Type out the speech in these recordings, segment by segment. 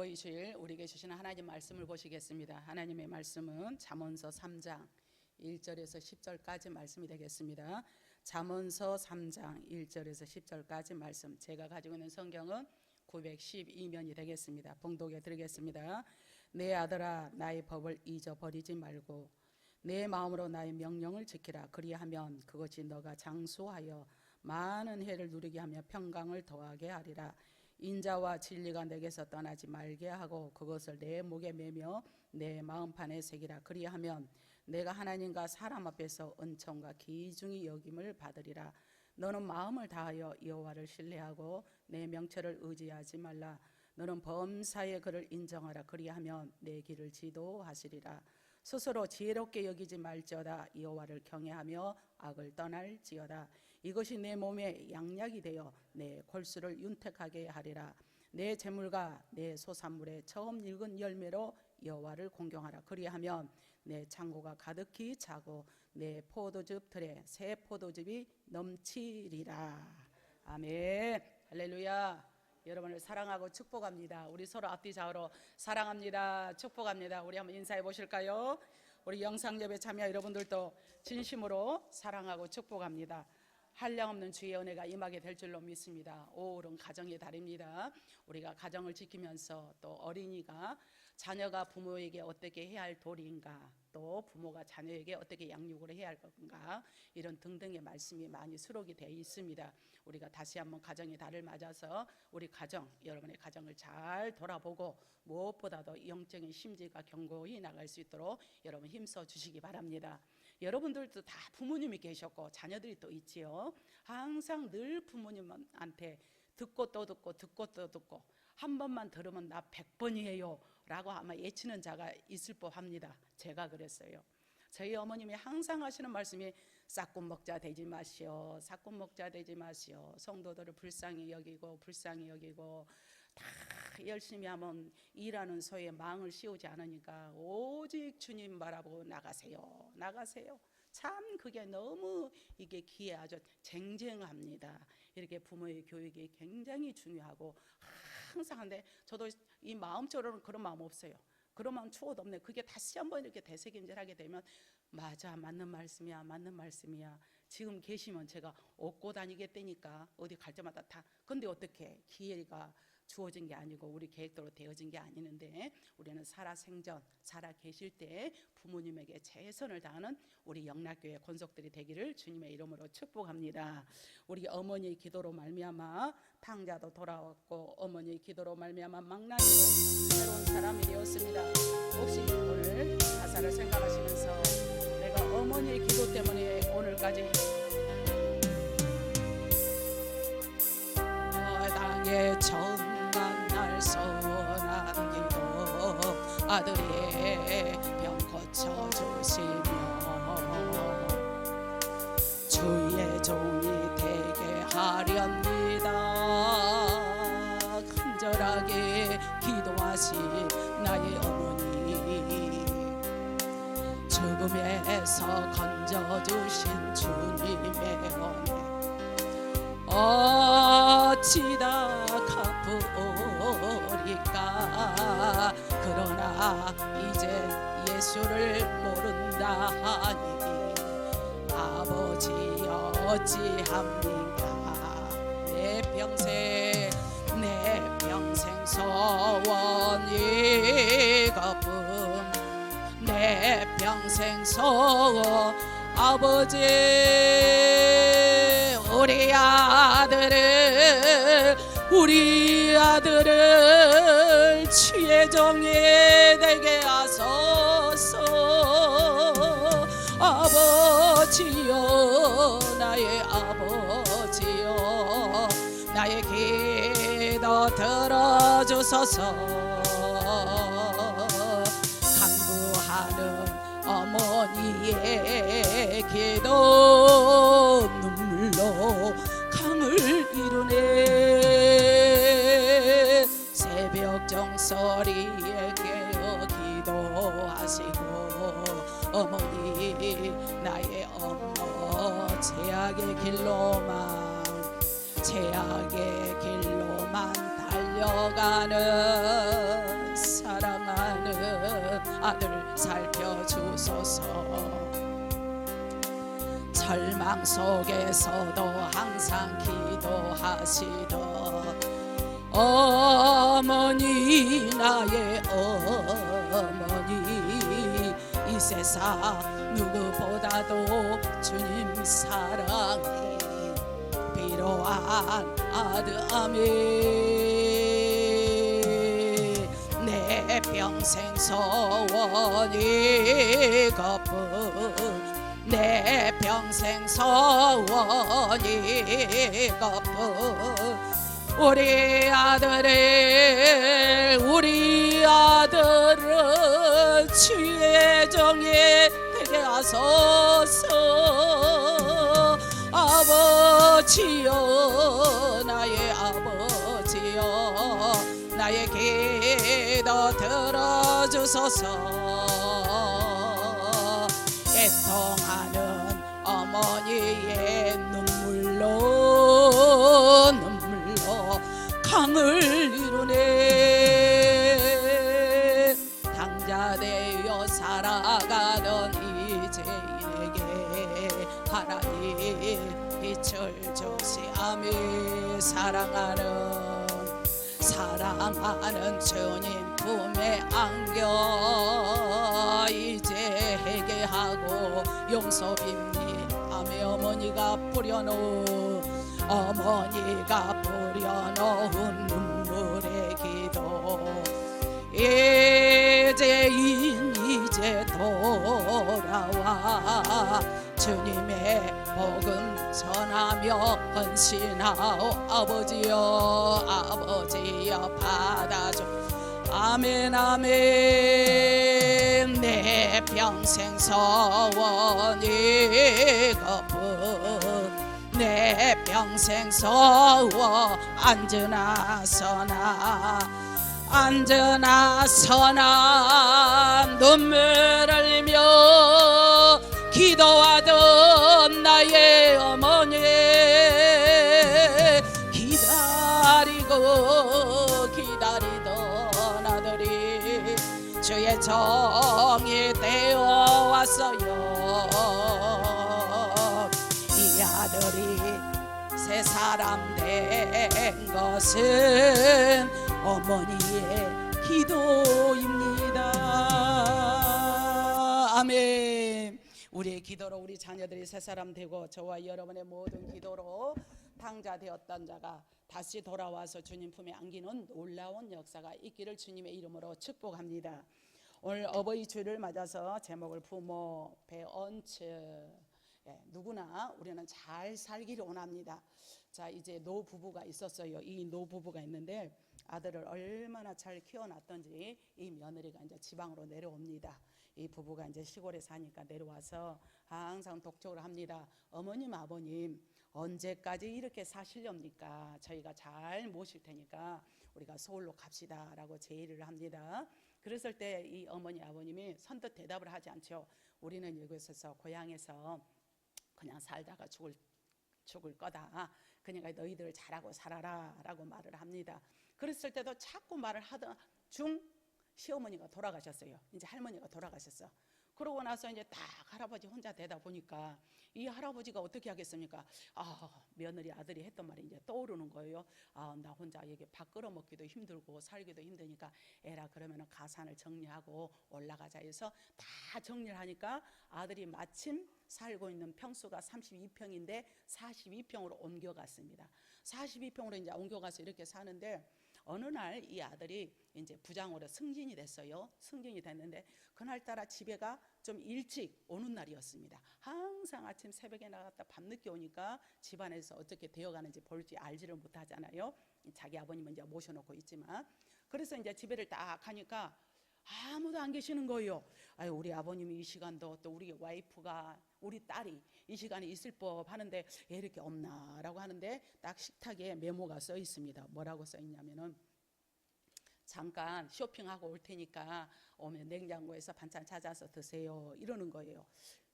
과거 이 주일 우리에게 주시는 하나님 말씀을 보시겠습니다. 하나님의 말씀은 잠언서 3장 1절에서 10절까지 말씀이 되겠습니다. 잠언서 3장 1절에서 10절까지 말씀, 제가 가지고 있는 성경은 912면이 되겠습니다. 봉독해 드리겠습니다. 내 아들아, 나의 법을 잊어버리지 말고 내 마음으로 나의 명령을 지키라. 그리하면 그것이 너가 장수하여 많은 해를 누리게 하며 평강을 더하게 하리라. 인자와 진리가 내게서 떠나지 말게 하고 그것을 내 목에 매며 내 마음판에 새기라. 그리하면 내가 하나님과 사람 앞에서 은총과 기중히 여김을 받으리라. 너는 마음을 다하여 여호와를 신뢰하고 내 명철을 의지하지 말라. 너는 범사의 그를 인정하라. 그리하면 내 길을 지도하시리라. 스스로 지혜롭게 여기지 말지어다. 여호와를 경외하며 악을 떠날지어다. 이것이 내 몸에 양약이 되어 내 골수를 윤택하게 하리라. 내 재물과 내 소산물의 처음 익은 열매로 여호와를 공경하라. 그리하면 내 창고가 가득히 차고 내 포도즙 틀에 새 포도즙이 넘치리라. 아멘. 할렐루야. 여러분을 사랑하고 축복합니다. 우리 서로 앞뒤 좌우로 사랑합니다, 축복합니다. 우리 한번 인사해 보실까요? 우리 영상예배 참여 여러분들도 진심으로 사랑하고 축복합니다. 한량없는 주의 은혜가 임하게 될 줄로 믿습니다. 5월은 가정의 달입니다. 우리가 가정을 지키면서 또 어린이가 자녀가 부모에게 어떻게 해야 할 도리인가, 또 부모가 자녀에게 어떻게 양육을 해야 할 건가, 이런 등등의 말씀이 많이 수록이 되어 있습니다. 우리가 다시 한번 가정의 달을 맞아서 우리 가정, 여러분의 가정을 잘 돌아보고 무엇보다도 영적인 심지가 견고히 나갈 수 있도록 여러분 힘써 주시기 바랍니다. 여러분들도 다 부모님이 계셨고 자녀들이 또 있지요. 항상 늘 부모님한테 듣고 또 듣고 듣고 또 듣고 한 번만 들으면 나 100번이에요 라고 아마 예치는 자가 있을 법합니다. 제가 그랬어요. 저희 어머님이 항상 하시는 말씀이 싹군 먹자 되지 마시오, 싹군 먹자 되지 마시오. 성도들을 불쌍히 여기고 다 열심히 하면 일하는 소에 망을 씌우지 않으니까 오직 주님 바라보고 나가세요. 참 그게 너무 이게 귀에 아주 쟁쟁합니다. 이렇게 부모의 교육이 굉장히 중요하고 항상 한데 저도 이 마음적으로는 그런 마음 없어요. 그런 마음 추워도 없네. 그게 다시 한번 이렇게 되새김질하게 되면 맞아, 맞는 말씀이야. 지금 계시면 제가 얻고 다니겠다니까 어디 갈 때마다 다. 근데 어떻게 기회가 주어진 게 아니고 우리 계획대로 되어진 게 아니는데 우리는 살아생전 살아 계실 때 부모님에게 최선을 다하는 우리 영락교회 권속들이 되기를 주님의 이름으로 축복합니다. 우리 어머니의 기도로 말미암아 탕자도 돌아왔고 어머니의 기도로 말미암아 망나니도 새로운 사람이 되었습니다. 혹시 오늘 가사를 생각하시면서 내가 어머니의 기도 때문에 오늘까지 땅에 정말 날 선한 기도 아들의 병 고쳐주시며 주의 종이 되게 하렵니다. 간절하게 기도하신 나의 어머니, 죽음에서 건져주신 주님의 은혜 어찌다 갚으리까. 그러나 이제 예수를 모른다 하니 아버지여 어찌합니까. 내 평생 소원 이것뿐. 내 평생 소원 아버지, 우리 아들을 주의 종이 되게 하소서. 아버지여, 나의 아버지여, 나의 기도 들어주소서. 간구하는 어머니의 기도 눈물로 강을 이루네. 새벽 정소리에 깨어 기도하시고 어머니, 나의 어머, 제약의 길로만 달려가는 아들 살펴주소서. 절망 속에서도 항상 기도하시던 어머니, 나의 어머니, 이 세상 누구보다도 주님 사랑이 필요한 아들. 아멘. 내 평생 소원이 거뿐, 내 평생 소원이 거뿐, 우리 아들을 주의 종이 되게 하소서. 아버지여, 나의 아버지여, 나의 기도 들어주소서. 애통하는 어머니의 눈물로 강을 이루네. 당자되어 살아가던 이제에게 하나님 빛을 주시아미. 사랑하는 주님 품에 안겨 이제 회개하고 용서빕니. 아멘. 어머니가 뿌려놓은 눈물의 기도, 이제 돌아와 주님의 복음 전하며 헌신하오. 아버지여 받아줘. 아멘. 아멘. 내 평생 소원이 거뿐, 내 평생 소원 앉으나 서나 눈물 흘리며 기도하던 나의 어머니, 기다리던 아들이 주의 종이 되어 왔어요. 이 아들이 새 사람 된 것은 어머니의 기도입니다. 아멘. 우리의 기도로 우리 자녀들이 새 사람 되고 저와 여러분의 모든 기도로 당자되었던 자가 다시 돌아와서 주님 품에 안기는 놀라운 역사가 있기를 주님의 이름으로 축복합니다. 오늘 어버이 주일을 맞아서 제목을 부모 배언츠, 누구나 우리는 잘 살기를 원합니다. 자, 이제 노부부가 있었어요. 이 노부부가 있는데 아들을 얼마나 잘 키워놨던지 이 며느리가 이제 지방으로 내려옵니다. 이 부부가 이제 시골에 사니까 내려와서 항상 독촉을 합니다. 어머님, 아버님, 언제까지 이렇게 사시렵니까? 저희가 잘 모실 테니까 우리가 서울로 갑시다 라고 제의를 합니다. 그랬을 때 이 어머니, 아버님이 선뜻 대답을 하지 않죠. 우리는 이곳에서 고향에서 그냥 살다가 죽을 거다. 그러니까 너희들 잘하고 살아라 라고 말을 합니다. 그랬을 때도 자꾸 말을 하던 중 시어머니가 돌아가셨어요. 이제 할머니가 돌아가셨어. 그러고 나서 이제 딱 할아버지 혼자 되다 보니까 이 할아버지가 어떻게 하겠습니까? 며느리 아들이 했던 말이 이제 떠오르는 거예요. 나 혼자 여기 밥 끓여 먹기도 힘들고 살기도 힘드니까 에라 그러면은 가산을 정리하고 올라가자 해서 다 정리를 하니까 아들이 마침 살고 있는 평수가 32평인데 42평으로 옮겨갔습니다. 42평으로 이제 옮겨가서 이렇게 사는데 어느 날 이 아들이 이제 부장으로 승진이 됐어요. 승진이 됐는데 그날따라 집에가 좀 일찍 오는 날이었습니다. 항상 아침 새벽에 나갔다 밤늦게 오니까 집안에서 어떻게 되어가는지 볼지 알지를 못하잖아요. 자기 아버님은 이제 모셔놓고 있지만. 그래서 이제 집에를 딱 가니까 아무도 안 계시는 거예요. 우리 아버님이 이 시간도 또 우리 와이프가 우리 딸이 이 시간에 있을 법 하는데 왜 이렇게 없나 라고 하는데 딱 식탁에 메모가 써 있습니다. 뭐라고 써 있냐면은 잠깐 쇼핑하고 올 테니까 오면 냉장고에서 반찬 찾아서 드세요 이러는 거예요.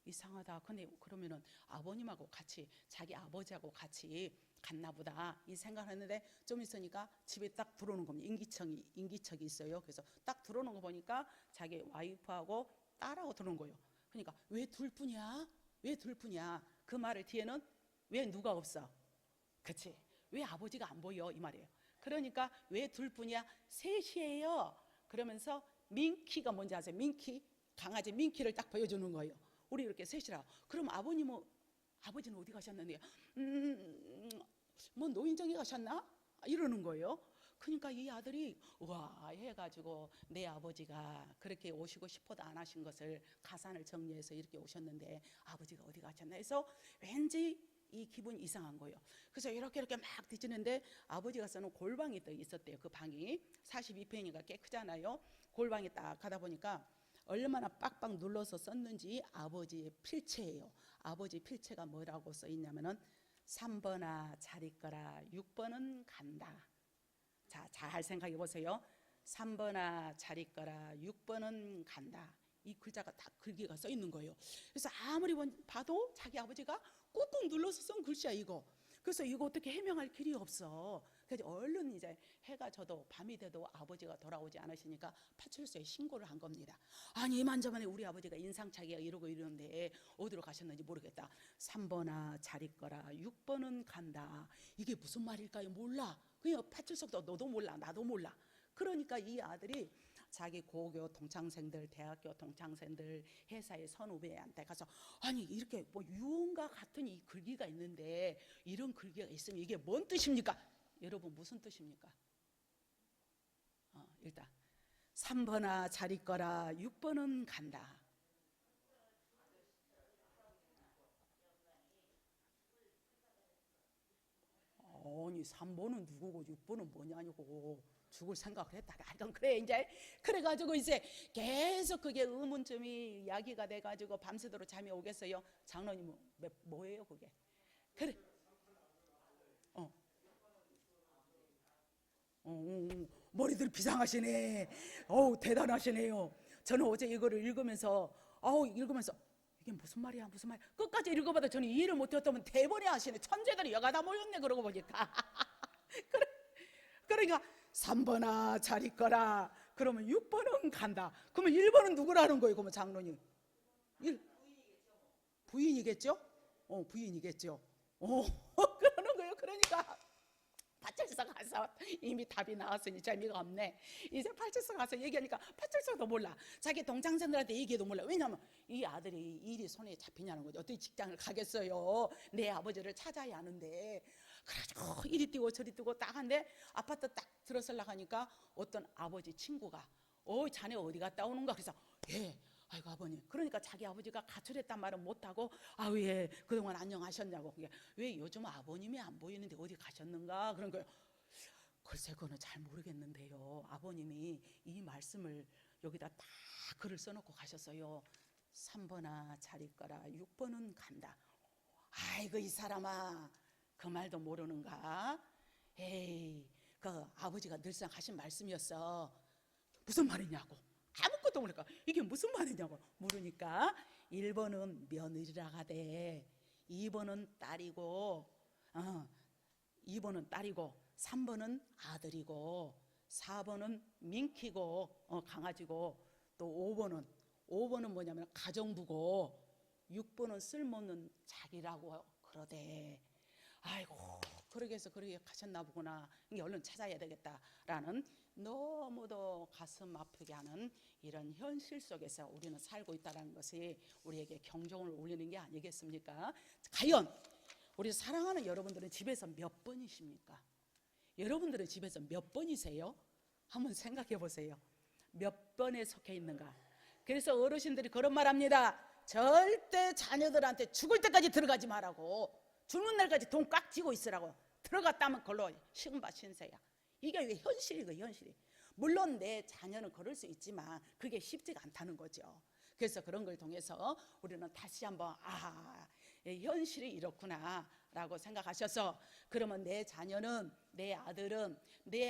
이상하다. 근데 그러면은 아버님하고 같이 자기 아버지하고 같이 갔나 보다 이 생각을 했는데 좀 있으니까 집에 딱 들어오는 겁니다. 인기척이 있어요. 그래서 딱 들어오는 거 보니까 자기 와이프하고 딸하고 들어오는 거예요. 그러니까 왜 둘뿐이야? 왜 둘뿐이야? 그 말을 뒤에는 왜 누가 없어? 그치? 왜 아버지가 안 보여? 이 말이에요. 그러니까 왜 둘뿐이야? 셋이에요. 그러면서 민키가 뭔지 아세요? 민키, 강아지 민키를 딱 보여주는 거예요. 우리 이렇게 셋이라. 그럼 아버지는 어디 가셨는데요? 뭐 노인정에 가셨나? 이러는 거예요. 그러니까 이 아들이 와 해가지고 내 아버지가 그렇게 오시고 싶어도 안 하신 것을 가산을 정리해서 이렇게 오셨는데 아버지가 어디 가셨나 해서 왠지 이 기분이 이상한 거예요. 그래서 이렇게 막 뒤지는데 아버지가 쓰는 골방이 또 있었대요. 그 방이 42평이니까 꽤 크잖아요. 골방에 딱 가다 보니까 얼마나 빡빡 눌러서 썼는지 아버지의 필체예요. 아버지 필체가 뭐라고 써 있냐면은 3번아 잘 있거라 6번은 간다. 자, 잘 생각해 보세요. 3번아 잘 있거라 6번은 간다. 이 글자가 다 글귀가 써 있는 거예요. 그래서 아무리 봐도 자기 아버지가 꾹꾹 눌러서 쓴 글씨야 이거. 그래서 이거 어떻게 해명할 길이 없어. 그래서 얼른 이제 해가 져도 밤이 돼도 아버지가 돌아오지 않으시니까 파출소에 신고를 한 겁니다. 아니 이만저만에 우리 아버지가 인상착의가 이러고 이러는데 어디로 가셨는지 모르겠다. 3번아 잘 있거라 6번은 간다. 이게 무슨 말일까요? 몰라. 그냥 파출소도 너도 몰라 나도 몰라. 그러니까 이 아들이 자기 고교 동창생들, 대학교 동창생들, 회사의 선후배한테 가서 아니 이렇게 뭐 유언과 같은 이 글귀가 있는데 이런 글귀가 있으면 이게 뭔 뜻입니까? 여러분 무슨 뜻입니까? 일단 3번아 잘 있거라 6번은 간다. 아니 3번은 누구고 6번은 뭐냐고 죽을 생각을 했다가 그럼 그래 이제 그래가지고 이제 계속 그게 의문점이 야기가 돼가지고 밤새도록 잠이 오겠어요. 장로님 뭐예요 그게? 그래 머리들 비상하시네. 대단하시네요. 저는 어제 이거를 읽으면서 이게 무슨 말이야 무슨 말 끝까지 읽어봐도 저는 이해를 못했다면 대번에 하시네. 천재들이 여가 다 모였네. 그러고 보니까 그러니까 3번아 잘 있거라 그러면 6번은 간다. 그러면 1번은 누구라는 거예요? 그러면 장로님 부인이겠죠? 부인이겠죠. 그러는 거예요. 그러니까 파출소 가서 이미 답이 나왔으니 재미가 없네. 이제 파출소 가서 얘기하니까 파출소도 몰라. 자기 동창생들한테 얘기해도 몰라. 왜냐하면 이 아들이 일이 손에 잡히냐는 거죠. 어떻게 직장을 가겠어요. 내 아버지를 찾아야 하는데. 그래가지고 이리 뛰고 저리 뛰고 딱 한데 아파트 딱 들어서려고 하니까 어떤 아버지 친구가 자네 어디 갔다 오는가? 그래서 예 아이고 아버님. 그러니까 자기 아버지가 가출했단 말은 못하고 예 그동안 안녕하셨냐고. 그게 왜 요즘 아버님이 안 보이는데 어디 가셨는가 그런 거예요. 글쎄 그거는 잘 모르겠는데요. 아버님이 이 말씀을 여기다 딱 글을 써놓고 가셨어요. 3번아 잘 있거라 6번은 간다. 아이고 이 사람아 그 말도 모르는가? 에이 그 아버지가 늘상 하신 말씀이었어. 무슨 말이냐고. 아무것도 모르니까 이게 무슨 말이냐고 물으니까 1번은 며느리라 하대 2번은 딸이고 2번은 딸이고 3번은 아들이고 4번은 민키고 강아지고 또 5번은 뭐냐면 가정부고 6번은 쓸모없는 자기라고 그러대. 아이고 그러게 해서 그렇게 가셨나 보구나. 이게 얼른 찾아야 되겠다라는 너무도 가슴 아프게 하는 이런 현실 속에서 우리는 살고 있다는 것이 우리에게 경종을 울리는 게 아니겠습니까? 과연 우리 사랑하는 여러분들은 집에서 몇 번이십니까? 여러분들은 집에서 몇 번이세요? 한번 생각해 보세요. 몇 번에 속해 있는가? 그래서 어르신들이 그런 말 합니다. 절대 자녀들한테 죽을 때까지 들어가지 말라고. 죽는 날까지 돈 꽉 쥐고 있으라고. 들어갔다면 그걸로 신바 신세야. 이게 왜 현실이고 현실이. 물론 내 자녀는 그럴 수 있지만 그게 쉽지가 않다는 거죠. 그래서 그런 걸 통해서 우리는 다시 한번 현실이 이렇구나라고 생각하셔서 그러면 내 자녀는 내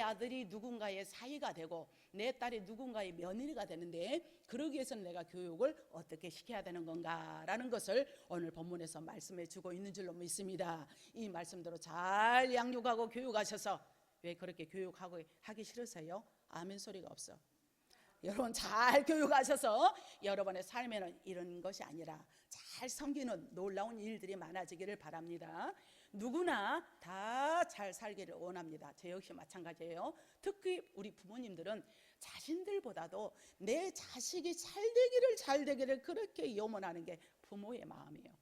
아들이 누군가의 사위가 되고 내 딸이 누군가의 며느리가 되는데 그러기 위해서는 내가 교육을 어떻게 시켜야 되는 건가라는 것을 오늘 본문에서 말씀해 주고 있는 줄로 믿습니다. 이 말씀대로 잘 양육하고 교육하셔서 왜 그렇게 교육하고 하기 싫으세요? 아멘 소리가 없어. 여러분 잘 교육하셔서 여러분의 삶에는 이런 것이 아니라 잘 섬기는 놀라운 일들이 많아지기를 바랍니다. 누구나 다 잘 살기를 원합니다. 저 역시 마찬가지예요. 특히 우리 부모님들은 자신들보다도 내 자식이 잘 되기를 그렇게 염원하는 게 부모의 마음이에요.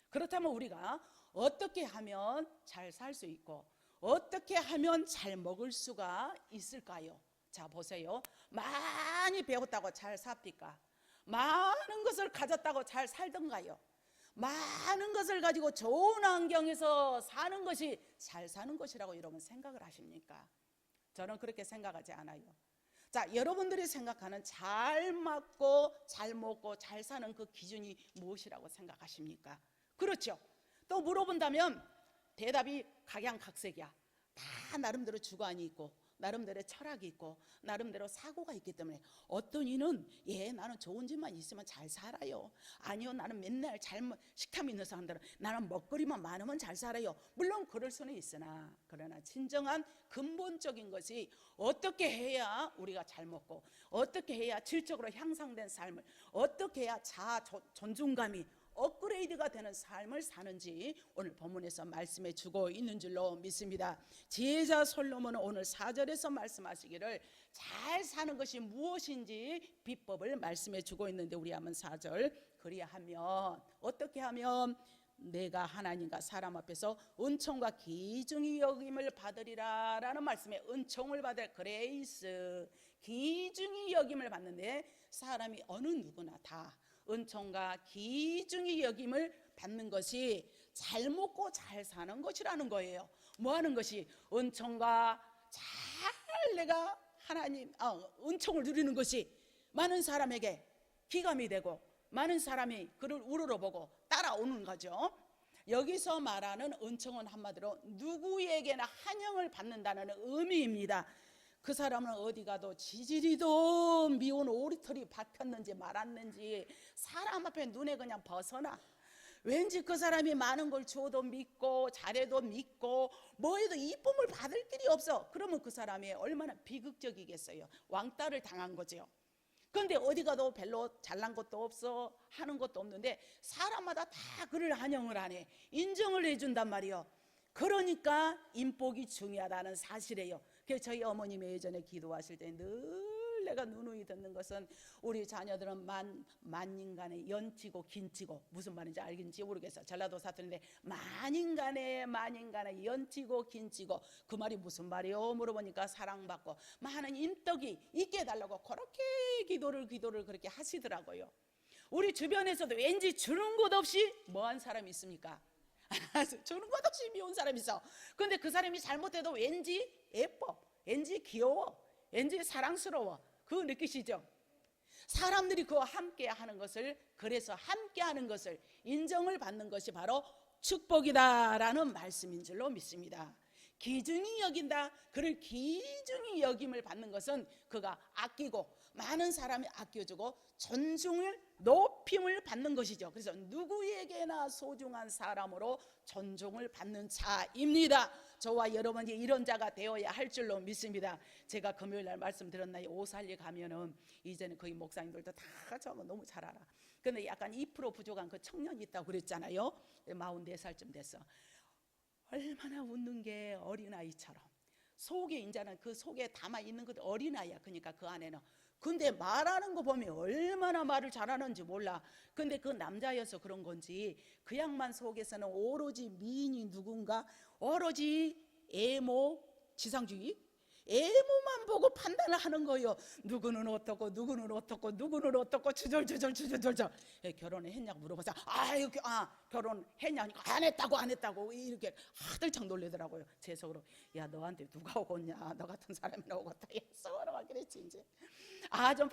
그렇다면 우리가 어떻게 하면 잘 살 수 있고 어떻게 하면 잘 먹을 수가 있을까요? 자 보세요. 많이 배웠다고 잘 삽니까? 많은 것을 가졌다고 잘 살던가요? 많은 것을 가지고 좋은 환경에서 사는 것이 잘 사는 것이라고 여러분 생각을 하십니까? 저는 그렇게 생각하지 않아요. 자, 여러분들이 생각하는 잘 맞고 잘 먹고 잘 사는 그 기준이 무엇이라고 생각하십니까? 그렇죠. 또 물어본다면 대답이 각양각색이야. 다 나름대로 주관이 있고 나름대로 철학이 있고 나름대로 사고가 있기 때문에 어떤 이는 나는 좋은 집만 있으면 잘 살아요. 아니요, 나는 맨날 식탐 있는 사람들은 나는 먹거리만 많으면 잘 살아요. 물론 그럴 수는 있으나 그러나 진정한 근본적인 것이 어떻게 해야 우리가 잘 먹고 어떻게 해야 질적으로 향상된 삶을 어떻게 해야 자아 존중감이 업그레이드가 되는 삶을 사는지 오늘 본문에서 말씀해 주고 있는 줄로 믿습니다. 지혜자 솔로몬은 오늘 4절에서 말씀하시기를 잘 사는 것이 무엇인지 비법을 말씀해 주고 있는데 우리 한번 4절 그리하면 어떻게 하면 내가 하나님과 사람 앞에서 은총과 귀중히 여김을 받으리라 라는 말씀에 은총을 받을 그레이스 귀중히 여김을 받는데 사람이 어느 누구나 다 은총과 귀중히 여김을 받는 것이 잘 먹고 잘 사는 것이라는 거예요. 뭐 하는 것이? 은총과 잘 내가 은총을 누리는 것이 많은 사람에게 기감이 되고 많은 사람이 그를 우러러보고 따라오는 거죠. 여기서 말하는 은총은 한마디로 누구에게나 환영을 받는다는 의미입니다. 그 사람은 어디 가도 지지리도 미운 오리털이 박혔는지 말았는지 사람 앞에 눈에 그냥 벗어나. 왠지 그 사람이 많은 걸 줘도 믿고 잘해도 믿고 뭐해도 이쁨을 받을 길이 없어. 그러면 그 사람이 얼마나 비극적이겠어요. 왕따를 당한 거죠. 그런데 어디 가도 별로 잘난 것도 없어 하는 것도 없는데 사람마다 다 그를 환영을 하네. 인정을 해준단 말이에요. 그러니까 인복이 중요하다는 사실이에요. 그래서 저희 어머님이 예전에 기도하실 때 늘 내가 누누이 듣는 것은 우리 자녀들은 만인간에 연치고 긴치고 무슨 말인지 알겠는지 모르겠어. 전라도 사투리인데 만인간에 연치고 긴치고 그 말이 무슨 말이요? 물어보니까 사랑받고 많은 인덕이 있게 해달라고 그렇게 기도를 그렇게 하시더라고요. 우리 주변에서도 왠지 주는 것 없이 뭐한 사람이 있습니까? 주는 것 없이 미운 사람이 있어. 근데 그 사람이 잘못해도 왠지 예뻐, 왠지 귀여워, 왠지 사랑스러워. 그거 느끼시죠? 사람들이 그와 함께 하는 것을, 그래서 함께 하는 것을 인정을 받는 것이 바로 축복이다라는 말씀인 줄로 믿습니다. 귀중히 여긴다. 그를 귀중히 여김을 받는 것은 그가 아끼고 많은 사람이 아껴주고 존중을 높임을 받는 것이죠. 그래서 누구에게나 소중한 사람으로 존중을 받는 자입니다. 저와 여러분이 이런 자가 되어야 할 줄로 믿습니다. 제가 금요일 날 말씀드렸나요? 오살리 가면은 이제는 거의 목사님들도 다 저거 너무 잘 알아. 근데 약간 2% 부족한 그 청년이 있다고 그랬잖아요. 44살쯤 됐어. 얼마나 웃는 게 어린아이처럼 속에 이제는 그 속에 담아 있는 것도 어린아이야. 그러니까 그 안에는 근데 말하는 거 보면 얼마나 말을 잘하는지 몰라. 근데 그 남자여서 그런 건지 그 양반 속에서는 오로지 미인이 누군가 오로지 애모 지상주의 애모만 보고 판단을 하는 거예요. 누구는 어떻고 누구는 어떻고 누구는 어떻고 주절주절 결혼을 했냐고 물어봐서 결혼했냐니까 안 했다고 이렇게 하들창 놀리더라고요. 제 속으로 야 너한테 누가 오겠냐, 너 같은 사람이 오겠다 썩어라 그랬지. 이제 좀 막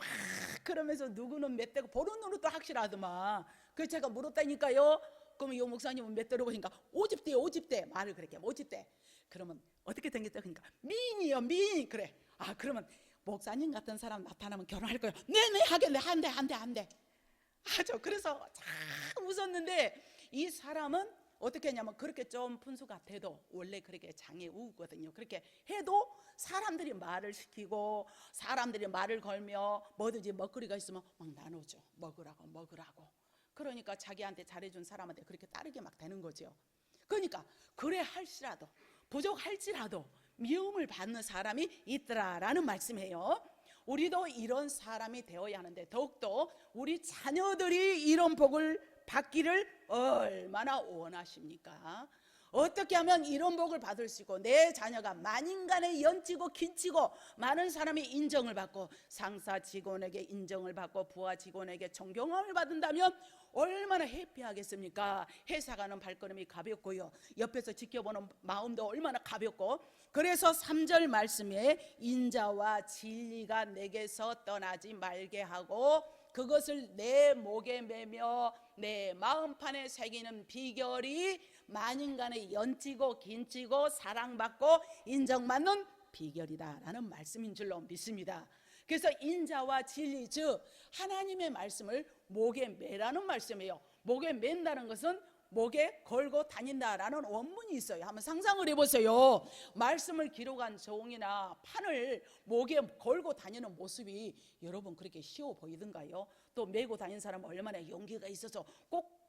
그러면서 누구는 몇 대고 보는 눈으로 또 확실하더만. 그래서 제가 물었다니까요. 그러면 이 목사님은 몇 대로 보니까 5집대 5집대 말을 그렇게 5집대. 그러면 어떻게 생겼다 그러니까 미인이요 미인. 그래. 아 그러면 목사님 같은 사람 나타나면 결혼할 거예요. 네네 하겠네. 한대 아주. 그래서 참 웃었는데 이 사람은 어떻게 했냐면 그렇게 좀 분수 같아도 원래 그렇게 장애 우거든요. 그렇게 해도 사람들이 말을 시키고 사람들이 말을 걸며 뭐든지 먹거리가 있으면 막 나눠줘. 먹으라고. 그러니까 자기한테 잘해준 사람한테 그렇게 따르게 막 되는 거죠. 그러니까 그래 할지라도 부족할지라도 미움을 받는 사람이 있더라라는 말씀이에요. 우리도 이런 사람이 되어야 하는데 더욱더 우리 자녀들이 이런 복을 받기를 얼마나 원하십니까? 어떻게 하면 이런 복을 받을 수 있고 내 자녀가 만인간의 연치고 긴치고 많은 사람이 인정을 받고 상사 직원에게 인정을 받고 부하 직원에게 존경함을 받는다면 얼마나 해피하겠습니까? 회사 가는 발걸음이 가볍고요, 옆에서 지켜보는 마음도 얼마나 가볍고. 그래서 3절 말씀에 인자와 진리가 내게서 떠나지 말게 하고 그것을 내 목에 매며 내 마음판에 새기는 비결이 만인간의 연치고 긴치고 사랑받고 인정받는 비결이다라는 말씀인 줄로 믿습니다. 그래서 인자와 진리 즉 하나님의 말씀을 목에 매라는 말씀이에요. 목에 맨다는 것은 목에 걸고 다닌다라는 원문이 있어요. 한번 상상을 해보세요. 말씀을 기록한 종이나 판을 목에 걸고 다니는 모습이 여러분 그렇게 쉬워 보이던가요? 또 메고 다니는 사람은 얼마나 용기가 있어서 꼭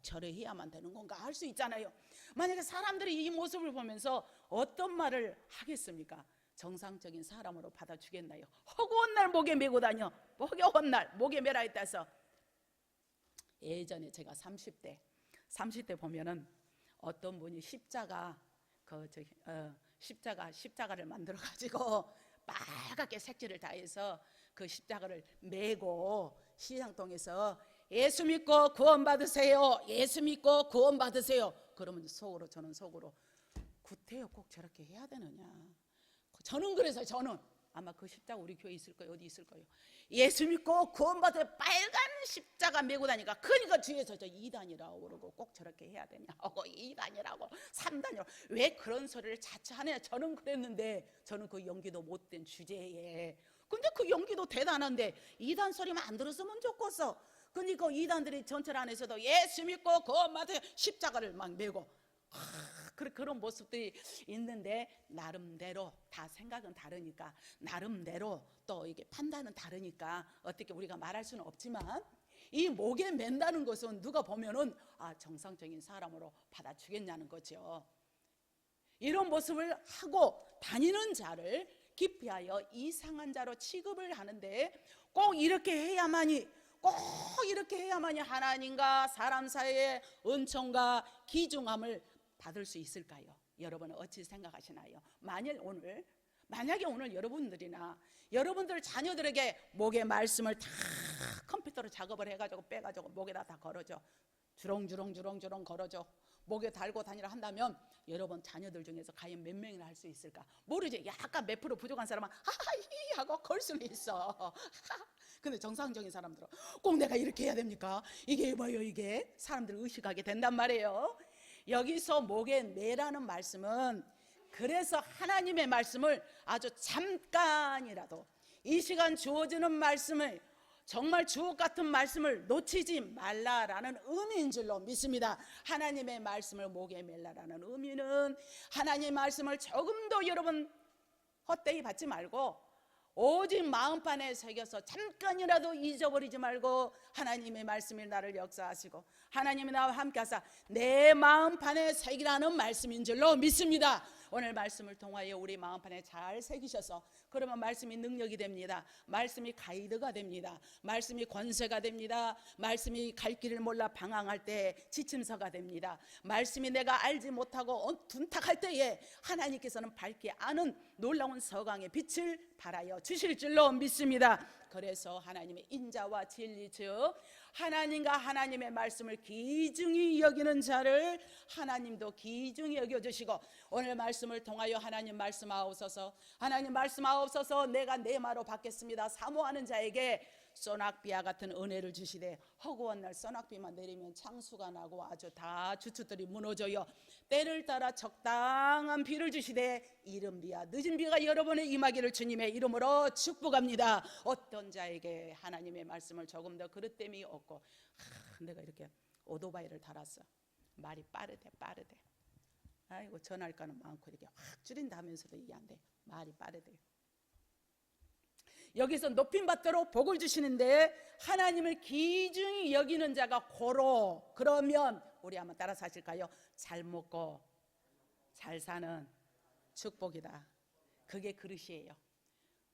절해야만 되는 건가 할 수 있잖아요. 만약에 사람들이 이 모습을 보면서 어떤 말을 하겠습니까? 정상적인 사람으로 받아주겠나요? 허구한 날 목에 메고 다녀. 허구한 날 목에 메라 했다 해서 예전에 제가 30대 보면은 어떤 분이 십자가를 만들어 가지고 빨갛게 색칠을 다 해서 그 십자가를 메고 시장통에서 예수 믿고 구원 받으세요. 예수 믿고 구원 받으세요. 그러면 저는 속으로 구태여 꼭 저렇게 해야 되느냐. 저는 그래서 저는 아마 그 십자가 우리 교회에 있을 거예요. 어디 있을 거예요. 예수 믿고 구원받아 빨간 십자가 메고 다니까 그러니까 뒤에서 저 2단이라고 그러고 꼭 저렇게 해야 되냐 하고 2단이라고 3단이라고 왜 그런 소리를 자꾸 하냐. 저는 그랬는데 저는 그 연기도 못된 주제에 근데 그 연기도 대단한데 2단 소리만 안 들었으면 좋겠어. 그러니까 2단들이 전철 안에서도 예수 믿고 구원받아 십자가를 막 메고 그런 모습들이 있는데 나름대로 다 생각은 다르니까 나름대로 또 이게 판단은 다르니까 어떻게 우리가 말할 수는 없지만 이 목에 맨다는 것은 누가 보면은 정상적인 사람으로 받아주겠냐는 거죠. 이런 모습을 하고 다니는 자를 기피하여 이상한 자로 취급을 하는데 꼭 이렇게 해야만이 하나님과 사람 사이의 은총과 귀중함을 받을 수 있을까요? 여러분은 어찌 생각하시나요? 만약에 오늘 여러분들이나 여러분들 자녀들에게 목에 말씀을 다 컴퓨터로 작업을 해가지고 빼가지고 목에다 다 걸어줘. 주렁주렁 걸어줘. 목에 달고 다니라 한다면 여러분 자녀들 중에서 과연 몇 명이나 할 수 있을까? 모르지. 약간 몇 프로 부족한 사람은 하하히 하고 걸 수는 있어. 근데 정상적인 사람들은 꼭 내가 이렇게 해야 됩니까? 이게 뭐예요? 이게 사람들 의식하게 된단 말이에요. 여기서 목에 매라는 말씀은 그래서 하나님의 말씀을 아주 잠깐이라도 이 시간 주어지는 말씀을 정말 주옥 같은 말씀을 놓치지 말라라는 의미인 줄로 믿습니다. 하나님의 말씀을 목에 멜라라는 의미는 하나님의 말씀을 조금도 여러분 헛되이 받지 말고 오직 마음판에 새겨서 잠깐이라도 잊어버리지 말고 하나님의 말씀이 나를 역사하시고 하나님이 나와 함께하사 내 마음판에 새기라는 말씀인 줄로 믿습니다. 오늘 말씀을 통하여 우리 마음판에 잘 새기셔서 그러면 말씀이 능력이 됩니다. 말씀이 가이드가 됩니다. 말씀이 권세가 됩니다. 말씀이 갈 길을 몰라 방황할 때 지침서가 됩니다. 말씀이 내가 알지 못하고 둔탁할 때에 하나님께서는 밝게 아는 놀라운 서강의 빛을 발하여 주실 줄로 믿습니다. 그래서 하나님의 인자와 진리 즉 하나님과 하나님의 말씀을 귀중히 여기는 자를 하나님도 귀중히 여겨주시고 오늘 말씀을 통하여 하나님 말씀하옵소서, 하나님 말씀하옵소서. 내가 내 말로 받겠습니다. 사모하는 자에게 소낙비와 같은 은혜를 주시되 허구한 날 소낙비만 내리면 창수가 나고 아주 다 주춧들이 무너져요. 때를 따라 적당한 비를 주시되 이른 비와 늦은 비가 여러분의 임하기를 주님의 이름으로 축복합니다. 어떤 자에게 하나님의 말씀을 조금 더 그릇됨이 없고 내가 이렇게 오토바이를 달았어. 말이 빠르대. 아이고 전할 거는 많고 이렇게 확 줄인다 하면서도 이게 안 돼. 말이 빠르대. 여기서 높임 받도록 복을 주시는데 하나님을 귀중히 여기는 자가 고로, 그러면 우리 한번 따라서 하실까요? 잘 먹고 잘 사는 축복이다. 그게 그릇이에요.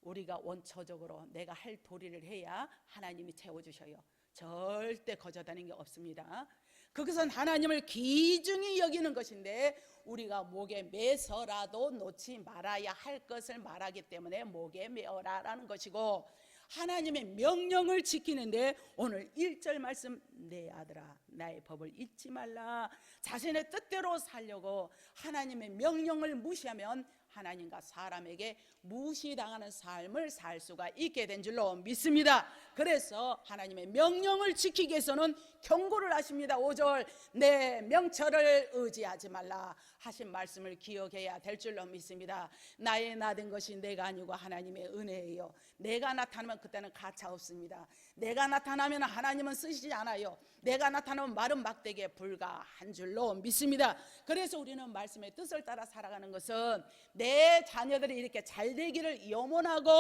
우리가 원초적으로 내가 할 도리를 해야 하나님이 채워주셔요. 절대 거저다니는 게 없습니다. 그것은 하나님을 귀중히 여기는 것인데 우리가 목에 매서라도 놓지 말아야 할 것을 말하기 때문에 목에 매어라라는 것이고, 하나님의 명령을 지키는데 오늘 1절 말씀, 내 아들아 나의 법을 잊지 말라. 자신의 뜻대로 살려고 하나님의 명령을 무시하면 하나님과 사람에게 무시당하는 삶을 살 수가 있게 된 줄로 믿습니다. 그래서 하나님의 명령을 지키기 위해서는 경고를 하십니다. 5절, 내 명철을 의지하지 말라 하신 말씀을 기억해야 될 줄로 믿습니다. 나의 나된 것이 내가 아니고 하나님의 은혜예요. 내가 나타나면 그때는 가차 없습니다. 내가 나타나면 하나님은 쓰시지 않아요. 내가 나타나면 마른 막대기에 불과한 줄로 믿습니다. 그래서 우리는 말씀의 뜻을 따라 살아가는 것은 내 자녀들이 이렇게 잘 되기를 염원하고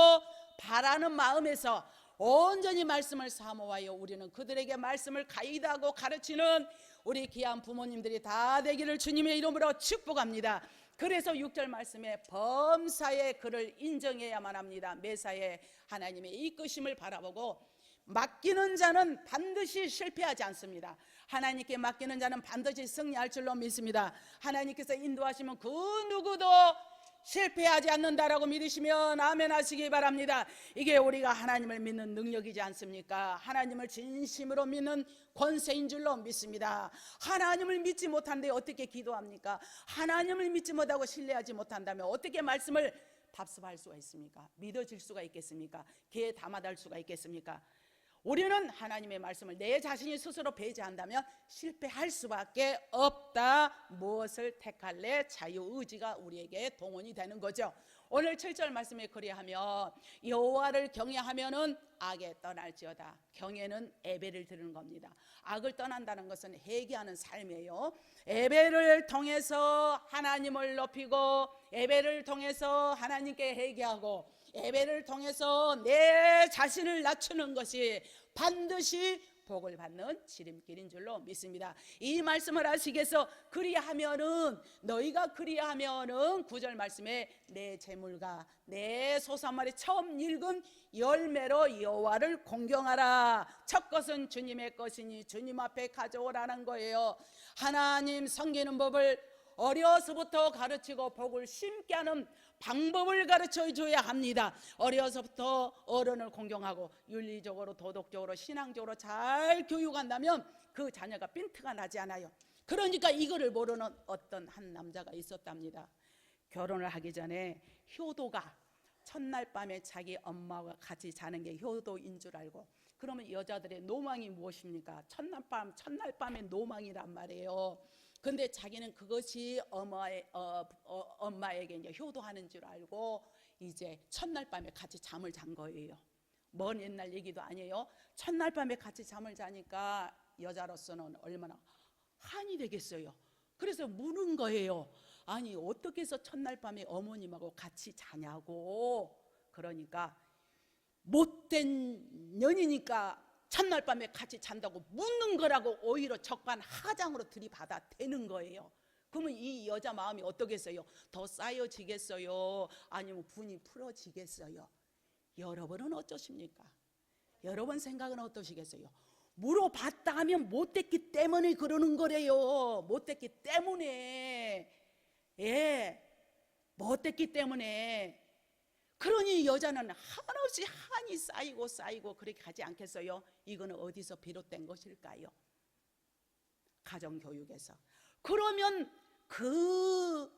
바라는 마음에서 온전히 말씀을 사모하여 우리는 그들에게 말씀을 가이드하고 가르치는 우리 귀한 부모님들이 다 되기를 주님의 이름으로 축복합니다. 그래서 6절 말씀에 범사에 그를 인정해야만 합니다. 매사에 하나님의 이끄심을 바라보고 맡기는 자는 반드시 실패하지 않습니다. 하나님께 맡기는 자는 반드시 승리할 줄로 믿습니다. 하나님께서 인도하시면 그 누구도 실패하지 않는다라고 믿으시면 아멘 하시기 바랍니다. 이게 우리가 하나님을 믿는 능력이지 않습니까? 하나님을 진심으로 믿는 권세인 줄로 믿습니다. 하나님을 믿지 못한데 어떻게 기도합니까? 하나님을 믿지 못하고 신뢰하지 못한다면 어떻게 말씀을 답습할 수가 있습니까? 믿어질 수가 있겠습니까? 귀에 담아달 수가 있겠습니까? 우리는 하나님의 말씀을 내 자신이 스스로 배제한다면 실패할 수밖에 없다. 무엇을 택할래? 자유의지가 우리에게 동원이 되는 거죠. 오늘 7절 말씀에 그리하면 여호와를 경외하면은 악에 떠날지어다. 경외는 예배를 드리는 겁니다. 악을 떠난다는 것은 회개하는 삶이에요. 예배를 통해서 하나님을 높이고 예배를 통해서 하나님께 회개하고 예배를 통해서 내 자신을 낮추는 것이 반드시 복을 받는 지름길인 줄로 믿습니다. 이 말씀을 하시기 위해서 그리하면은 너희가 그리하면은 9절 말씀에 내 재물과 내 소산물이 처음 읽은 열매로 여호와를 공경하라. 첫 것은 주님의 것이니 주님 앞에 가져오라는 거예요. 하나님 섬기는 법을 어려서부터 가르치고 복을 심게 하는 방법을 가르쳐 줘야 합니다. 어려서부터 어른을 공경하고 윤리적으로 도덕적으로 신앙적으로 잘 교육한다면 그 자녀가 빈트가 나지 않아요. 그러니까 이거를 모르는 어떤 한 남자가 있었답니다. 결혼을 하기 전에 효도가 첫날 밤에 자기 엄마와 같이 자는 게 효도인 줄 알고, 그러면 여자들의 노망이 무엇입니까? 첫날 밤의 노망이란 말이에요. 근데 자기는 그것이 엄마에게 이제 효도하는 줄 알고 이제 첫날 밤에 같이 잠을 잔 거예요. 먼 옛날 얘기도 아니에요. 첫날 밤에 같이 잠을 자니까 여자로서는 얼마나 한이 되겠어요. 그래서 묻는 거예요. 아니 어떻게 해서 첫날 밤에 어머님하고 같이 자냐고. 그러니까 못된 년이니까 첫날 밤에 같이 잔다고 묻는 거라고 오히려 적반하장으로 들이받아 대는 거예요. 그러면 이 여자 마음이 어떻겠어요? 더 쌓여지겠어요? 아니면 분이 풀어지겠어요? 여러분은 어떠십니까? 여러분 생각은 어떠시겠어요? 물어봤다 하면 못됐기 때문에 그러는 거래요. 못됐기 때문에. 못됐기 때문에. 그러니 여자는 한없이 한이 쌓이고 그렇게 가지 않겠어요? 이거는 어디서 비롯된 것일까요? 가정교육에서. 그러면 그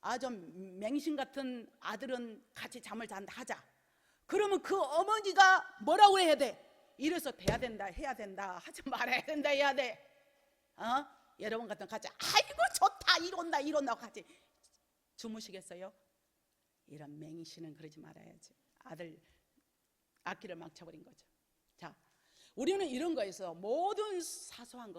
아주 맹신 같은 아들은 같이 잠을 잔다 하자. 그러면 그 어머니가 뭐라고 해야 돼? 이래서 돼야 된다, 해야 된다, 하지 말아야 된다, 해야 돼. 여러분 같은 같이 아이고 좋다, 이런다 같이 주무시겠어요? 이런 맹신은 그러지 말아야지. 아들 악기를 망쳐버린 거죠. 자, 우리는 이런 거에서 모든 사소한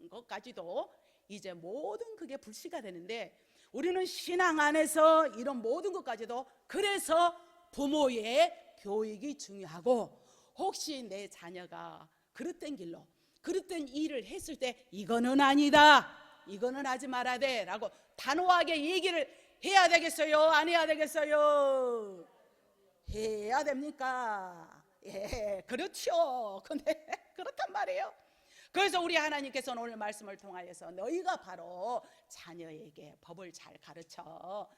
것까지도 이제 모든 그게 불씨가 되는데, 우리는 신앙 안에서 이런 모든 것까지도, 그래서 부모의 교육이 중요하고, 혹시 내 자녀가 그릇된 길로 그릇된 일을 했을 때 이거는 아니다, 이거는 하지 말아야 돼 라고 단호하게 얘기를 해야 되겠어요? 안 해야 되겠어요? 해야 됩니까? 예, 그렇죠. 근데 그렇단 말이에요. 그래서 우리 하나님께서는 오늘 말씀을 통하여서 너희가 바로 자녀에게 법을 잘 가르쳐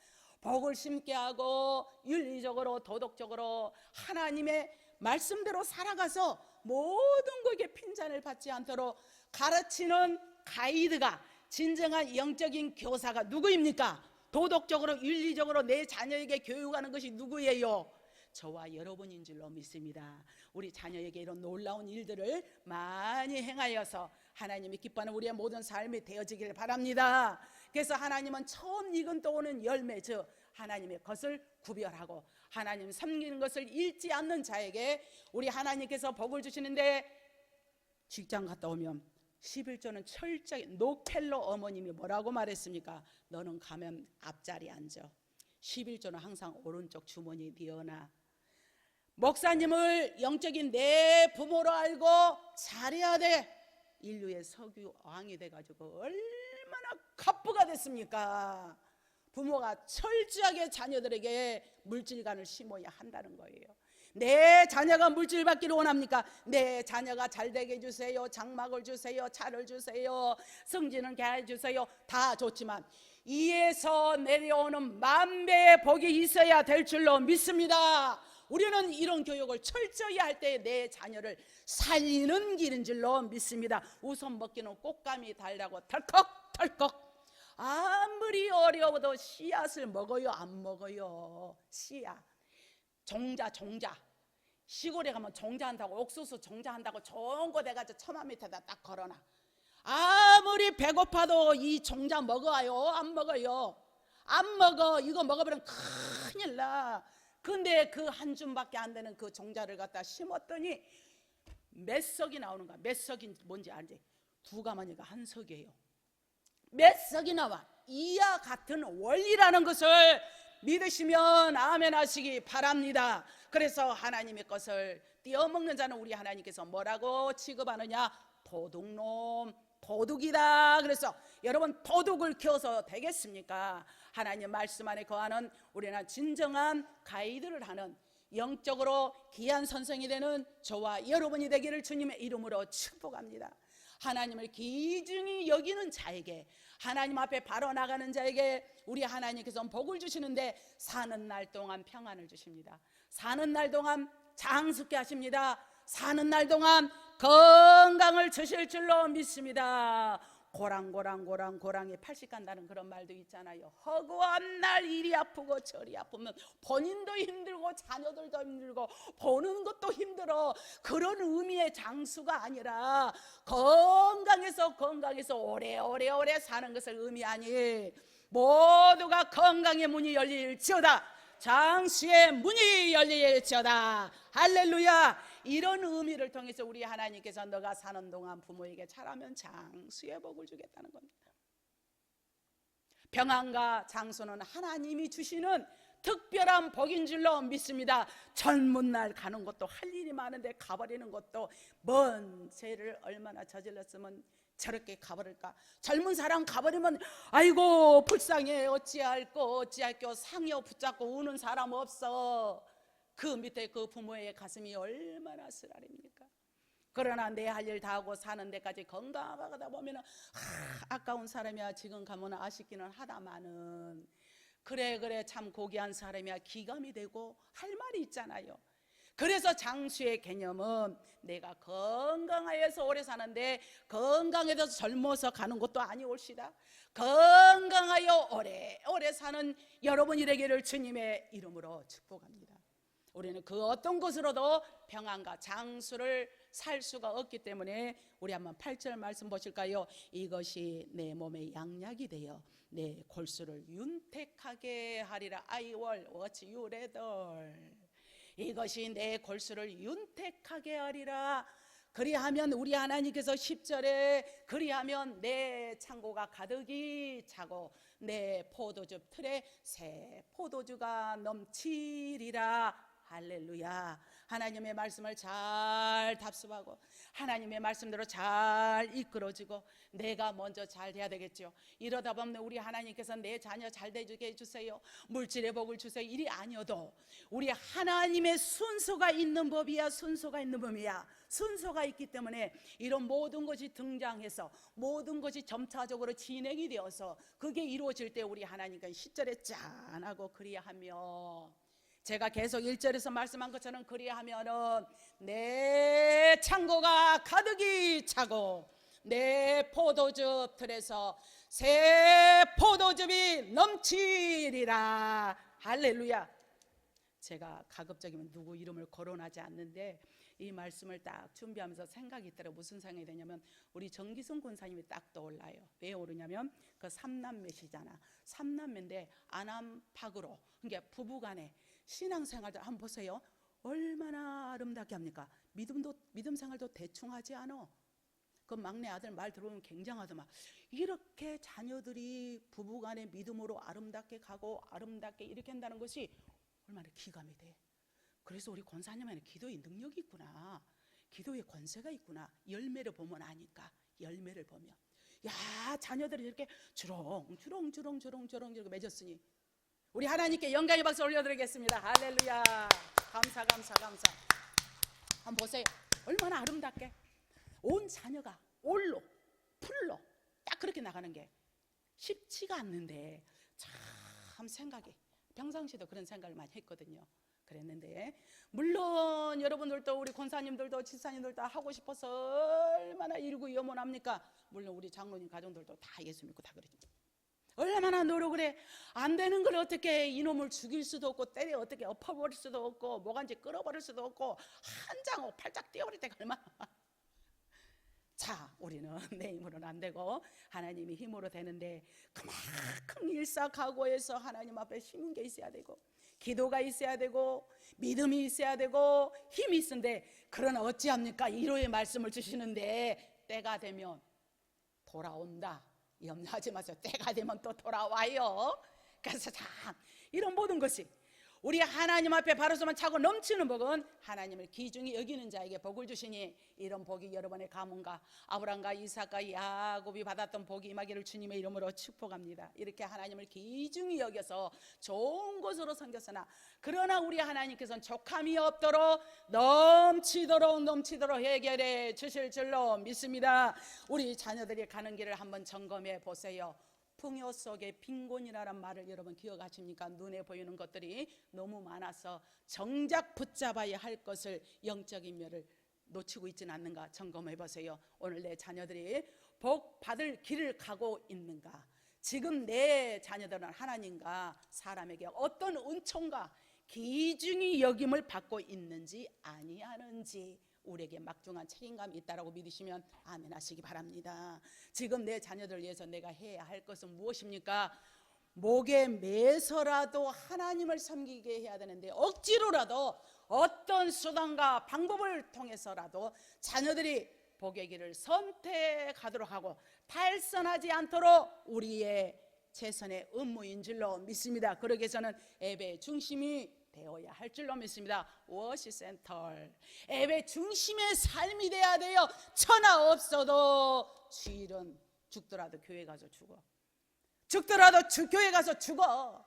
복을 심게 하고 윤리적으로 도덕적으로 하나님의 말씀대로 살아가서 모든 것에 핀잔을 받지 않도록 가르치는 가이드가, 진정한 영적인 교사가 누구입니까? 도덕적으로 윤리적으로 내 자녀에게 교육하는 것이 누구예요? 저와 여러분인 줄로 믿습니다. 우리 자녀에게 이런 놀라운 일들을 많이 행하여서 하나님이 기뻐하는 우리의 모든 삶이 되어지길 바랍니다. 그래서 하나님은 처음 익은 떠오는 열매, 즉 하나님의 것을 구별하고 하나님 섬기는 것을 잃지 않는 자에게 우리 하나님께서 복을 주시는데, 직장 갔다 오면 11조는 철저히, 노켈로 어머님이 뭐라고 말했습니까? 너는 가면 앞자리에 앉아. 11조는 항상 오른쪽 주머니에 넣어놔. 목사님을 영적인 내 부모로 알고 잘해야 돼. 인류의 석유 왕이 돼가지고 얼마나 갑부가 됐습니까? 부모가 철저하게 자녀들에게 물질관을 심어야 한다는 거예요. 내 자녀가 물질 받기를 원합니까? 내 자녀가 잘 되게 해주세요, 장막을 주세요, 차를 주세요, 승진을 해주세요, 다 좋지만 이에서 내려오는 만배의 복이 있어야 될 줄로 믿습니다. 우리는 이런 교육을 철저히 할 때 내 자녀를 살리는 길인 줄로 믿습니다. 우선 먹기는 꽃감이 달라고 털컥털컥, 아무리 어려워도 씨앗을 먹어요, 안 먹어요? 씨앗, 종자. 시골에 가면 종자한다고, 옥수수 종자한다고 좋은 거 돼가지고 처마 밑에다 딱 걸어놔. 아무리 배고파도 이 종자 먹어요? 안 먹어요? 안 먹어. 이거 먹어버리면 큰일 나. 근데 그 한 줌밖에 안 되는 그 종자를 갖다 심었더니 몇 석이 나오는가? 몇 석이 뭔지 알지? 두 가마니가 한 석이에요. 몇 석이 나와. 이와 같은 원리라는 것을 믿으시면 아멘 하시기 바랍니다. 그래서 하나님의 것을 떼어먹는 자는 우리 하나님께서 뭐라고 취급하느냐? 도둑놈, 도둑이다. 그래서 여러분, 도둑을 키워서 되겠습니까? 하나님 말씀 안에 거하는, 우리는 진정한 가이드를 하는 영적으로 귀한 선생이 되는 저와 여러분이 되기를 주님의 이름으로 축복합니다. 하나님을 귀중히 여기는 자에게, 하나님 앞에 바로 나가는 자에게 우리 하나님께서 복을 주시는데, 사는 날 동안 평안을 주십니다. 사는 날 동안 장수케 하십니다. 사는 날 동안 건강을 주실 줄로 믿습니다. 고랑이 80 간다는 그런 말도 있잖아요. 허구한 날 이리 아프고 저리 아프면 본인도 힘들고 자녀들도 힘들고 보는 것도 힘들어. 그런 의미의 장수가 아니라 건강해서 오래오래 사는 것을 의미하니, 모두가 건강의 문이 열릴지어다, 장수의 문이 열릴지어다. 할렐루야. 이런 의미를 통해서 우리 하나님께서 너가 사는 동안 부모에게 잘하면 장수의 복을 주겠다는 겁니다. 평안과 장수는 하나님이 주시는 특별한 복인 줄로 믿습니다. 젊은 날 가는 것도 할 일이 많은데 가버리는 것도, 먼 죄를 얼마나 저질렀으면 저렇게 가버릴까? 젊은 사람 가버리면 아이고 불쌍해, 어찌할꼬 상여 붙잡고 우는 사람 없어. 그 밑에 그 부모의 가슴이 얼마나 쓰라립니까? 그러나 내 할 일 다 하고 사는 데까지 건강하다 보면 아까운 사람이야. 지금 가면 아쉽기는 하다마는 그래 참 고귀한 사람이야. 기감이 되고 할 말이 있잖아요. 그래서 장수의 개념은 내가 건강하여서 오래 사는데, 건강해서 젊어서 가는 것도 아니올시다. 건강하여 오래 사는 여러분이 되기를 주님의 이름으로 축복합니다. 우리는 그 어떤 것으로도 평안과 장수를 살 수가 없기 때문에 우리 한번 8절 말씀 보실까요? 이것이 내 몸의 양약이 되어 내 골수를 윤택하게 하리라. I will watch you rather. 이것이 내 골수를 윤택하게 하리라. 그리하면 우리 하나님께서 10절에 그리하면 내 창고가 가득히 차고 내 포도주 틀에 새 포도주가 넘치리라. 할렐루야. 하나님의 말씀을 잘 답습하고 하나님의 말씀대로 잘 이끌어지고 내가 먼저 잘 돼야 되겠죠. 이러다 보면 우리 하나님께서 내 자녀 잘 되게 해주세요, 물질의 복을 주세요, 일이 아니어도 우리 하나님의 순서가 있는 법이야. 순서가 있는 법이야. 순서가 있기 때문에 이런 모든 것이 등장해서 모든 것이 점차적으로 진행이 되어서 그게 이루어질 때 우리 하나님께서 10절에 짠하고 그리하며, 제가 계속 1절에서 말씀한 것처럼 그리하면은 내 창고가 가득히 차고 내 포도즙 틀에서 새 포도즙이 넘치리라. 할렐루야. 제가 가급적이면 누구 이름을 거론하지 않는데 이 말씀을 딱 준비하면서 생각이 있더라고요. 무슨 생각이 되냐면 우리 정기순 권사님이 딱 떠올라요. 왜 오르냐면 그 3남매시잖아. 3남매인데 아남팍으로, 그러니까 부부간에 신앙생활도 한번 보세요. 얼마나 아름답게 합니까? 믿음 생활도 대충 하지 않아. 그 막내 아들 말 들어보면 굉장하더만. 이렇게 자녀들이 부부간의 믿음으로 아름답게 가고 아름답게 이렇게 한다는 것이 얼마나 기감이 돼. 그래서 우리 권사님에는 기도의 능력이 있구나, 기도의 권세가 있구나. 열매를 보면 아니까. 열매를 보면 야, 자녀들이 이렇게 주렁주렁 맺었으니 우리 하나님께 영광의 박수 올려드리겠습니다. 할렐루야. 감사. 한번 보세요. 얼마나 아름답게 온 자녀가 올로 풀로 딱 그렇게 나가는 게 쉽지가 않는데, 참 생각이 평상시도 그런 생각을 많이 했거든요. 그랬는데 물론 여러분들도 우리 권사님들도 집사님들도 하고 싶어서 얼마나 일구요mon합니까? 물론 우리 장로님 가정들도 다 예수 믿고 다 그러죠. 얼마나 노력을 해. 안 되는 걸 어떻게 이놈을 죽일 수도 없고 때려 어떻게 엎어버릴 수도 없고 뭐간지 끌어버릴 수도 없고 한장 팔짝 뛰어버릴 때가 얼마나. 자, 우리는 내 힘으로는 안 되고 하나님의 힘으로 되는데 그만큼 일사각오해서 하나님 앞에 힘인 게 있어야 되고 기도가 있어야 되고 믿음이 있어야 되고 힘이 있는데, 그러나 어찌합니까? 1호의 말씀을 주시는데 때가 되면 돌아온다. 염려하지 마세요. 때가 되면 또 돌아와요. 그래서 참 이런 모든 것이 우리 하나님 앞에 바로서만 차고 넘치는 복은 하나님을 귀중히 여기는 자에게 복을 주시니 이런 복이 여러분의 가문과 아브라함과 이삭과 야곱이 받았던 복이 임하기를 주님의 이름으로 축복합니다. 이렇게 하나님을 귀중히 여겨서 좋은 것으로 섬겼으나 그러나 우리 하나님께서는 족함이 없도록 넘치도록 해결해 주실 줄로 믿습니다. 우리 자녀들이 가는 길을 한번 점검해 보세요. 풍요 속의 빈곤이라는 말을 여러분 기억하십니까? 눈에 보이는 것들이 너무 많아서 정작 붙잡아야 할 것을, 영적인 면을 놓치고 있지는 않는가 점검해 보세요. 오늘 내 자녀들이 복 받을 길을 가고 있는가? 지금 내 자녀들은 하나님과 사람에게 어떤 은총과 귀중히 여김을 받고 있는지 아니하는지 우리에게 막중한 책임감이 있다고 믿으시면 아멘 하시기 바랍니다. 지금 내 자녀들을 위해서 내가 해야 할 것은 무엇입니까? 목에 매서라도 하나님을 섬기게 해야 되는데 억지로라도 어떤 수단과 방법을 통해서라도 자녀들이 복의 길을 선택하도록 하고 탈선하지 않도록 우리의 최선의 업무인 줄로 믿습니다. 그러기 위해서는 예배 중심이 되어야 할 줄로 믿습니다. 워시센터 예배 중심의 삶이 돼야 돼요. 천하 없어도 주일은 죽더라도 교회 가서 죽어. 교회 가서 죽어.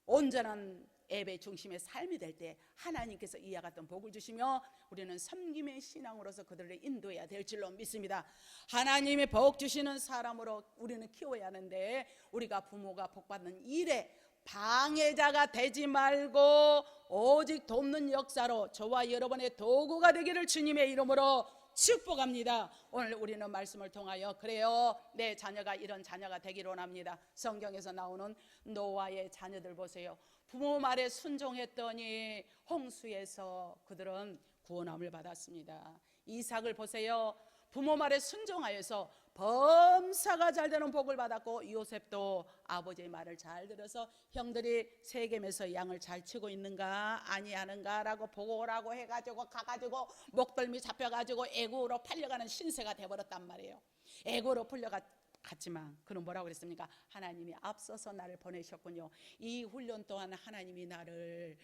온전한 예배 중심의 삶이 될 때 하나님께서 이와 같은 복을 주시며 우리는 섬김의 신앙으로서 그들을 인도해야 될 줄로 믿습니다. 하나님의 복 주시는 사람으로 우리는 키워야 하는데 우리가 부모가 복받는 일에 방해자가 되지 말고 오직 돕는 역사로 저와 여러분의 도구가 되기를 주님의 이름으로 축복합니다. 오늘 우리는 말씀을 통하여 그래요, 내 자녀가 이런 자녀가 되기를 원합니다. 성경에서 나오는 노아의 자녀들 보세요. 부모 말에 순종했더니 홍수에서 그들은 구원함을 받았습니다. 이삭을 보세요. 부모 말에 순종하여서 범사가 잘 되는 복을 받았고, 요셉도 아버지의 말을 잘 들어서 형들이 세겜에서 양을 잘 치고 있는가 아니하는가 라고 보고 오라고 해가지고 가가지고 목덜미 잡혀가지고 애국으로 팔려가는 신세가 돼버렸단 말이에요. 애국으로 풀려갔지만 그는 뭐라고 그랬습니까? 하나님이 앞서서 나를 보내셨군요. 이 훈련 동안 하나님이 나를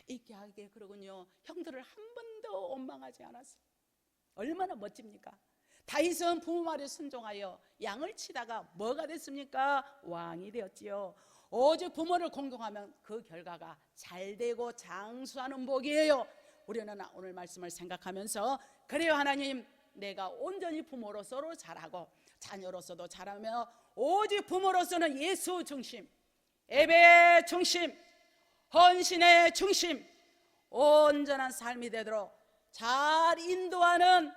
있게 하게 그러군요. 형들을 한 번도 원망하지 않았어요. 얼마나 멋집니까? 다윗은 부모 말에 순종하여 양을 치다가 뭐가 됐습니까? 왕이 되었지요. 오직 부모를 공경하면 그 결과가 잘되고 장수하는 복이에요. 우리는 오늘 말씀을 생각하면서 그래요, 하나님, 내가 온전히 부모로서로 잘하고 자녀로서도 잘하며 오직 부모로서는 예수 중심, 예배 중심, 헌신의 중심, 온전한 삶이 되도록 잘 인도하는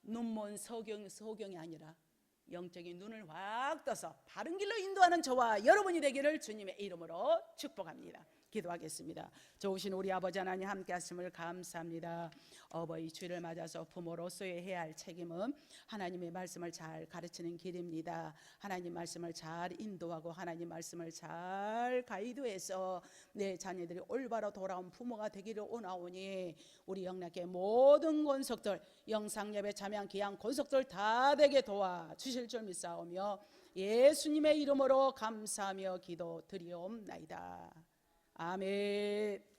눈먼 소경이 아니라 영적인 눈을 확 떠서 바른 길로 인도하는 저와 여러분이 되기를 주님의 이름으로 축복합니다. 기도하겠습니다. 좋으신 우리 아버지 하나님, 함께 하심을 감사합니다. 어버이 주일을 맞아서 부모로서의 해야 할 책임은 하나님의 말씀을 잘 가르치는 길입니다. 하나님 말씀을 잘 인도하고 하나님 말씀을 잘 가이드해서 내 자녀들이 올바로 돌아온 부모가 되기를 원하오니 우리 영락의 모든 권속들, 영상예배 참여한 귀한 권속들 다 되게 도와주실 줄 믿사오며 예수님의 이름으로 감사하며 기도 드리옵나이다. 아멘.